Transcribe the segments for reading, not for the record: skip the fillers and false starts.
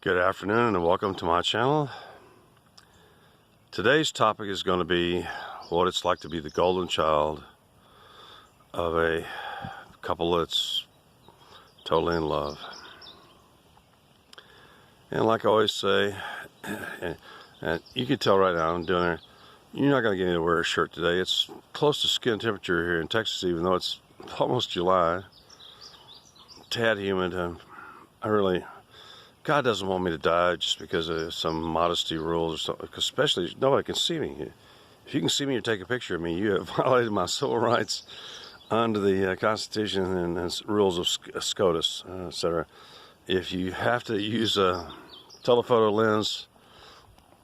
Good afternoon and welcome to my channel. Today's topic is going to be what it's like to be the golden child of a couple that's totally in love. And like I always say, and you can tell right now I'm doing it, you're not going to get me to wear a shirt today. It's close to skin temperature here in Texas, even though it's almost July. Tad humid. God doesn't want me to die just because of some modesty rules or something, especially nobody can see me. If you can see me or take a picture of me, you have violated my civil rights under the Constitution and rules of SCOTUS, etc. If you have to use a telephoto lens,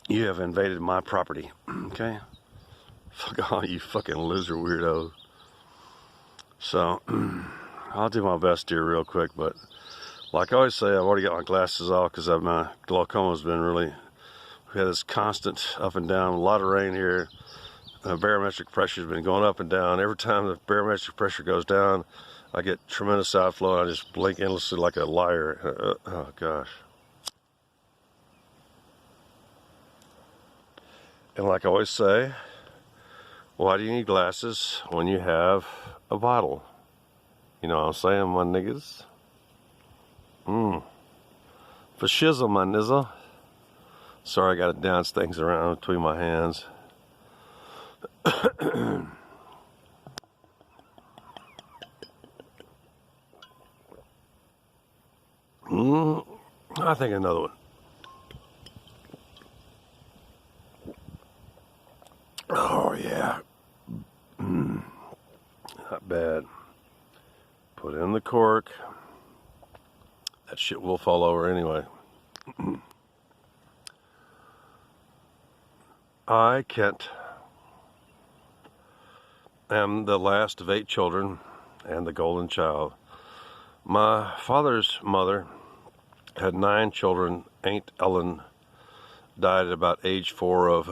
you have invaded my property, okay? Fuck all you fucking loser weirdos. So, I'll do my best here real quick, but like I always say, I've already got my glasses off because my glaucoma's been really, we had this constant up and down, a lot of rain here. Barometric pressure's been going up and down. Every time the barometric pressure goes down, I get tremendous outflow and I just blink endlessly like a liar. Oh gosh. And like I always say, why do you need glasses when you have a bottle? You know what I'm saying, my niggas? For shizzle, my nizzle. Sorry, I gotta dance things around between my hands. I think another one. Oh yeah. Not bad. Put in the cork. That shit will fall over anyway. I, Kent, am the last of 8 children and the golden child. My father's mother had 9 children. Aunt Ellen died at about age 4 of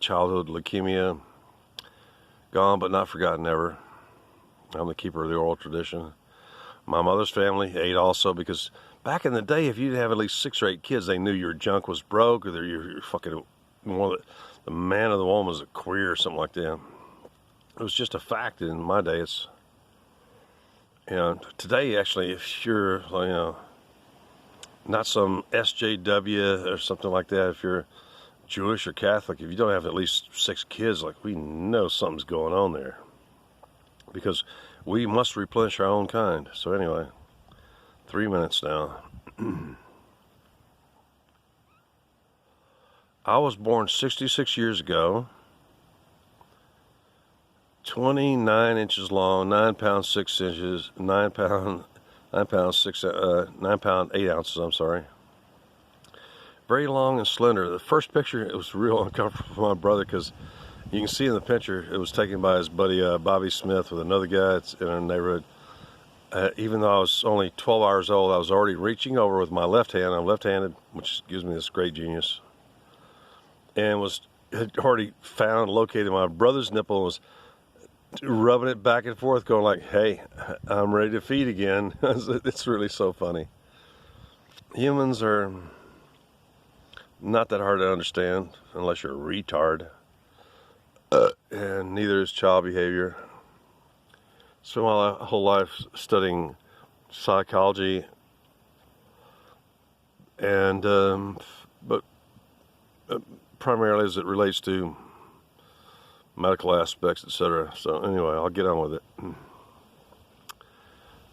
childhood leukemia. Gone but not forgotten ever. I'm the keeper of the oral tradition. My mother's family, 8 also, because back in the day, if you have at least 6 or 8 kids, they knew your junk was broke, or you're fucking one of the man of the woman was a queer or something like that. It was just a fact in my day. It's, you know, today actually, if you're, you know, not some SJW or something like that, if you're Jewish or Catholic, if you don't have at least 6 kids, like, we know something's going on there, because we must replenish our own kind. So anyway, 3 minutes now. I was born 66 years ago, 29 inches long, 9 pounds 6 inches, 9 pound 8 ounces. I'm sorry. Very long and slender. The first picture, it was real uncomfortable for my brother, because you can see in the picture it was taken by his buddy Bobby Smith with another guy in our neighborhood. Even though I was only 12 hours old, I was already reaching over with my left hand. I'm left-handed, which gives me this great genius. And had already located my brother's nipple, and was rubbing it back and forth, going like, "Hey, I'm ready to feed again." It's really so funny. Humans are not that hard to understand unless you're a retard. And neither is child behavior. Spent my whole life studying psychology, and but primarily as it relates to medical aspects, etc. So anyway, I'll get on with it.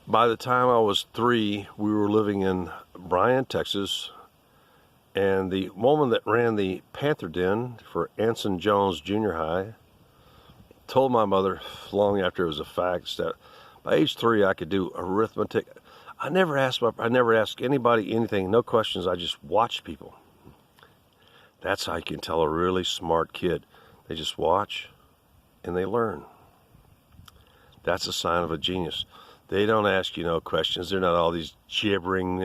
By the time I was 3, we were living in Bryan, Texas, and the woman that ran the Panther Den for Anson Jones Junior High told my mother, long after it was a fact, that by age 3 I could do arithmetic. I never asked anybody anything, no questions. I just watched people. That's how you can tell a really smart kid. They just watch and they learn. That's a sign of a genius. They don't ask you no questions. They're not all these gibbering,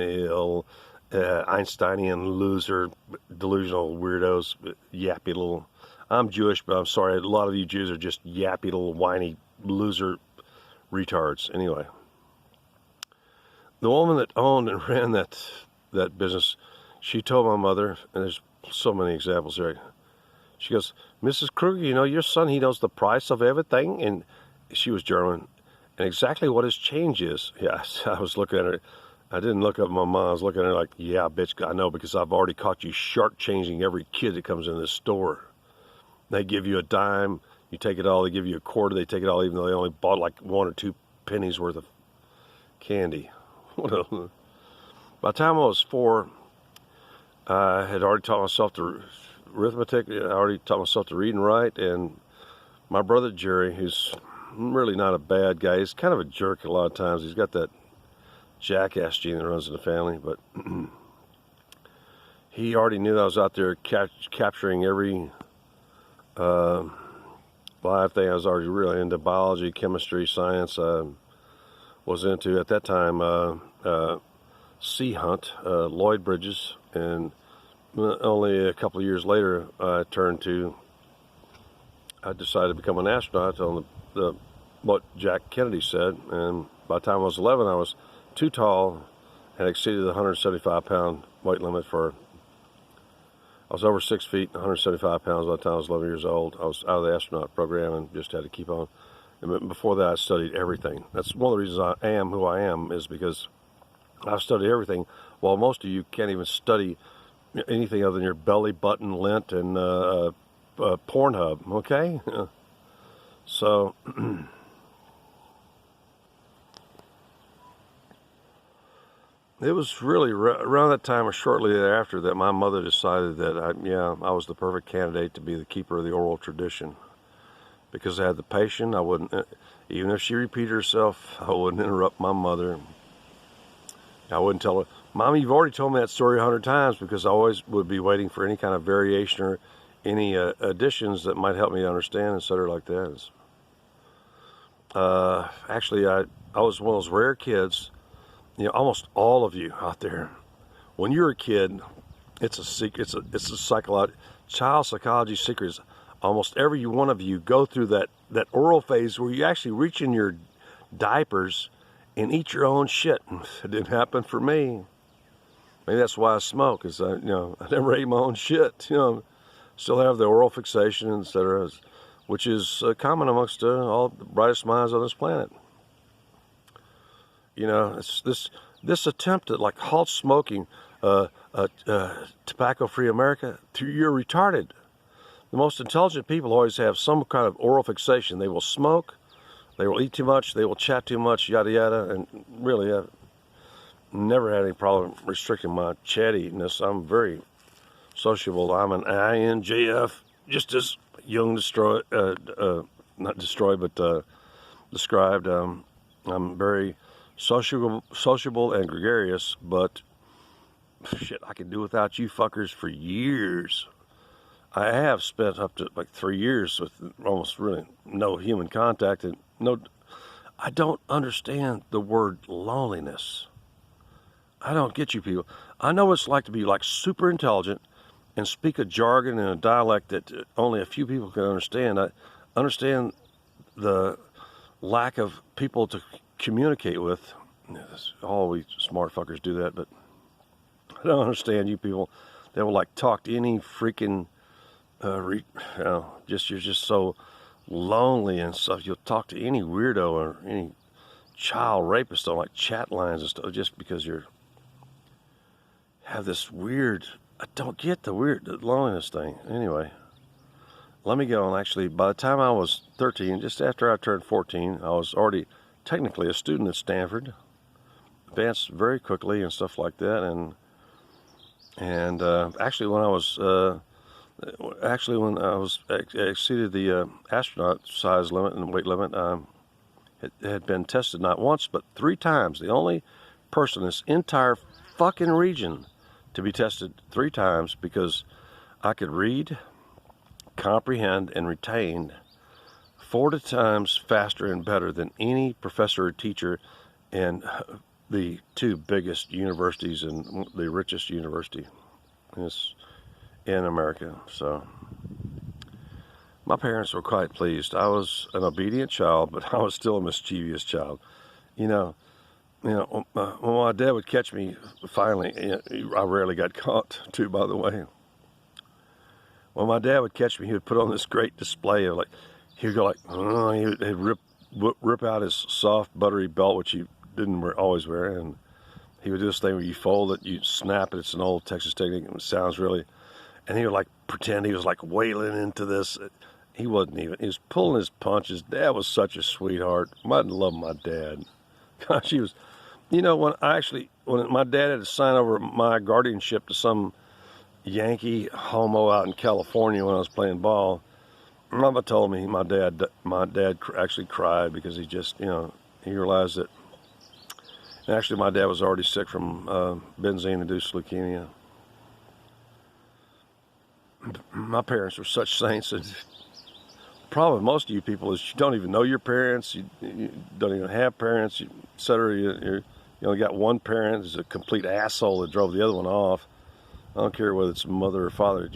Einsteinian loser, delusional weirdos, yappy little. I'm Jewish, but I'm sorry, a lot of you Jews are just yappy little whiny loser retards. Anyway, the woman that owned and ran that business She told my mother, and there's so many examples there. She goes, Mrs. Kruger, you know, your son, he knows the price of everything. And she was German. And exactly what his change is. Yeah, I was looking at her. I didn't look up my mom. I was looking at her like, yeah, bitch, I know, because I've already caught you short-changing every kid that comes in this store. They give you a dime. You take it all. They give you a quarter. They take it all, even though they only bought like 1 or 2 pennies worth of candy. By the time I was 4, I had already taught myself to arithmetic. I already taught myself to read and write. And my brother Jerry, who's really not a bad guy, he's kind of a jerk a lot of times. He's got that jackass gene that runs in the family, but he already knew that I was out there capturing every live thing. I was already really into biology, chemistry, science. Was into, at that time, sea hunt, Lloyd Bridges, and only a couple of years later I decided to become an astronaut on what Jack Kennedy said. And by the time I was 11, I was too tall and exceeded the 175-pound weight limit for, I was over 6 feet, 175 pounds by the time I was 11 years old. I was out of the astronaut program and just had to keep on. And before that, I studied everything. That's one of the reasons I am who I am, is because I've studied everything, while most of you can't even study anything other than your belly button lint and Pornhub, okay? So, it was really around that time or shortly thereafter that my mother decided that I was the perfect candidate to be the keeper of the oral tradition. Because I had the patience, I wouldn't, even if she repeated herself, I wouldn't interrupt my mother. I wouldn't tell her, Mommy, you've already told me that story 100 times, because I always would be waiting for any kind of variation or any additions that might help me understand, etc. like that. Actually, I was one of those rare kids, you know, almost all of you out there, when you're a kid, it's a secret, it's a child psychology secret. Almost every one of you go through that oral phase where you actually reach in your diapers and eat your own shit. It didn't happen for me. Maybe that's why I smoke, is I never ate my own shit. Still have the oral fixation, etc., which is common amongst all the brightest minds on this planet. It's this attempt at like halt smoking, tobacco-free America. You're retarded. The most intelligent people always have some kind of oral fixation. They will smoke, they will eat too much, they will chat too much, yada yada. And really, I've never had any problem restricting my chattiness. I'm very sociable. I'm an INJF, just as Jung described. I'm very sociable and gregarious, but shit, I can do without you fuckers for years. I have spent up to like 3 years with almost really no human contact, and I don't understand the word loneliness. I don't get you people. I know what it's like to be like super intelligent and speak a jargon and a dialect that only a few people can understand. I understand the lack of people to communicate with. All we smart fuckers do that, but I don't understand you people that will like talk to any freaking you're just so lonely and stuff. You'll talk to any weirdo or any child rapist on like chat lines and stuff, just because have this weird. I don't get the loneliness thing. Anyway, let me go on. Actually, by the time I was 13, just after I turned 14, I was already technically a student at Stanford. Advanced very quickly and stuff like that. And actually, when I was exceeded the astronaut size limit and weight limit, it had been tested not once but 3 times. The only person in this entire fucking region to be tested 3 times, because I could read, comprehend, and retain 4 times faster and better than any professor or teacher in the 2 biggest universities and the richest university in America. So my parents were quite pleased. I was an obedient child, but I was still a mischievous child. when my dad would catch me, finally, I rarely got caught, too, by the way. When my dad would catch me, he would put on this great display of he would go he'd rip out his soft, buttery belt, which he didn't always wear, and he would do this thing where you fold it, you snap it. It's an old Texas technique, and it sounds really, and he would pretend he was wailing into this. He wasn't even, he was pulling his punches. Dad was such a sweetheart. I love my dad. Gosh, he was, when my dad had to sign over my guardianship to some Yankee homo out in California when I was playing ball, Mama told me my dad actually cried because he just, he realized that, and actually my dad was already sick from benzene-induced leukemia. My parents were such saints. And the problem with most of you people is you don't even know your parents, you don't even have parents, etc. You only got one parent who's a complete asshole that drove the other one off. I don't care whether it's mother or father,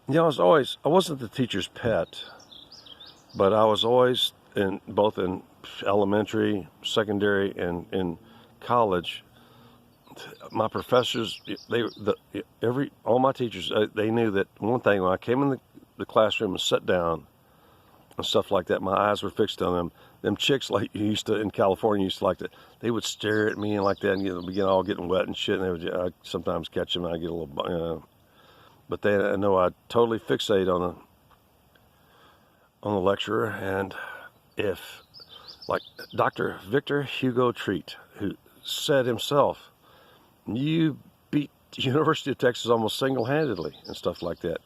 I wasn't the teacher's pet, but I was always both in elementary, secondary, and in college. My professors, all my teachers, they knew that one thing. When I came in the classroom and sat down and stuff like that, my eyes were fixed on them. Them chicks in California used to they would stare at me and like that and begin all getting wet and shit. And I'd sometimes catch them and I'd get a little, but they know I'd totally fixate on the lecturer. And if, Dr. Victor Hugo Treat, who said himself, you beat the University of Texas almost single-handedly and stuff like that.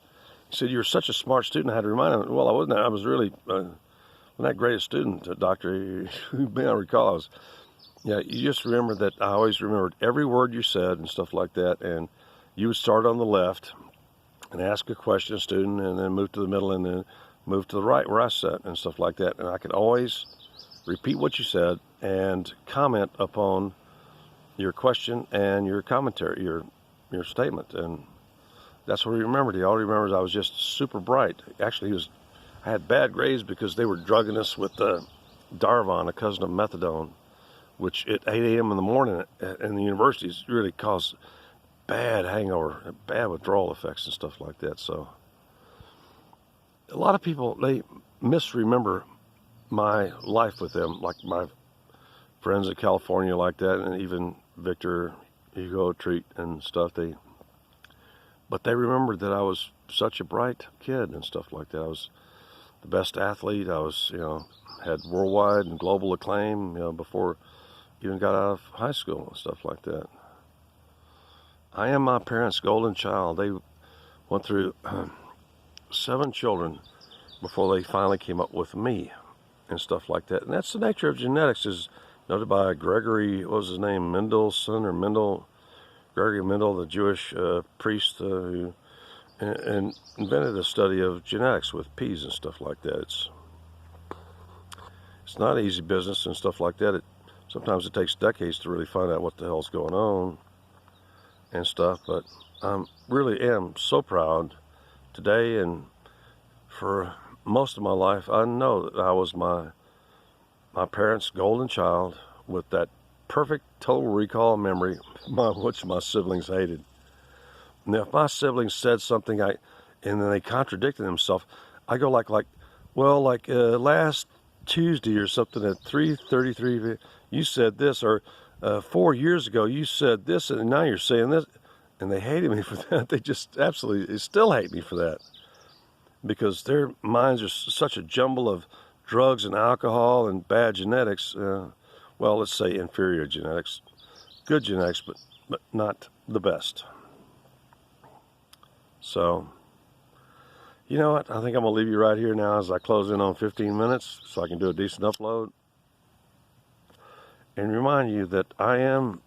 He said, you're such a smart student. I had to remind him, well, I wasn't. I was really not that great a student, doctor. You may not recall. You just remember that I always remembered every word you said and stuff like that. And you would start on the left and ask a question, a student, and then move to the middle and then move to the right where I sat and stuff like that. And I could always repeat what you said and comment upon your question and your commentary, your statement. And that's what he remembered. He all remembers I was just super bright. Actually, I had bad grades because they were drugging us with Darvon, a cousin of methadone, which at 8 a.m. in the morning in the universities really caused bad hangover, bad withdrawal effects and stuff like that. So a lot of people, they misremember my life with them, like my friends in California like that, and even Victor Hugo Treat and stuff. But they remembered that I was such a bright kid and stuff like that. I was the best athlete. I was, had worldwide and global acclaim, before I even got out of high school and stuff like that. I am my parents' golden child. They went through 7 children before they finally came up with me and stuff like that. And that's the nature of genetics, is noted by Gregory, what was his name, Gregory Mendel, the Jewish priest who invented a study of genetics with peas and stuff like that. It's not an easy business and stuff like that. Sometimes it takes decades to really find out what the hell's going on and stuff. But I really am so proud today, and for most of my life, I know that I was my parents' golden child with that perfect total recall memory, which my siblings hated. Now, if my siblings said something and then they contradicted themselves, I go last Tuesday or something at 3:33, you said this, or 4 years ago you said this, and now you're saying this, and they hated me for that. They just they still hate me for that, because their minds are such a jumble of drugs and alcohol and bad genetics. Well, let's say inferior genetics, good genetics, but not the best. So, you know what? I think I'm going to leave you right here now as I close in on 15 minutes so I can do a decent upload. And remind you that I am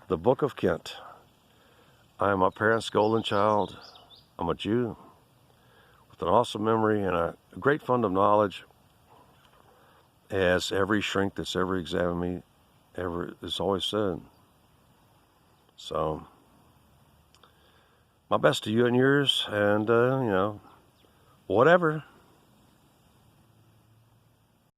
the Book of Kent. I am my parents' golden child. I'm a Jew with an awesome memory and a great fund of knowledge, as every shrink that's ever examined me has always said. So, my best to you and yours, and, whatever.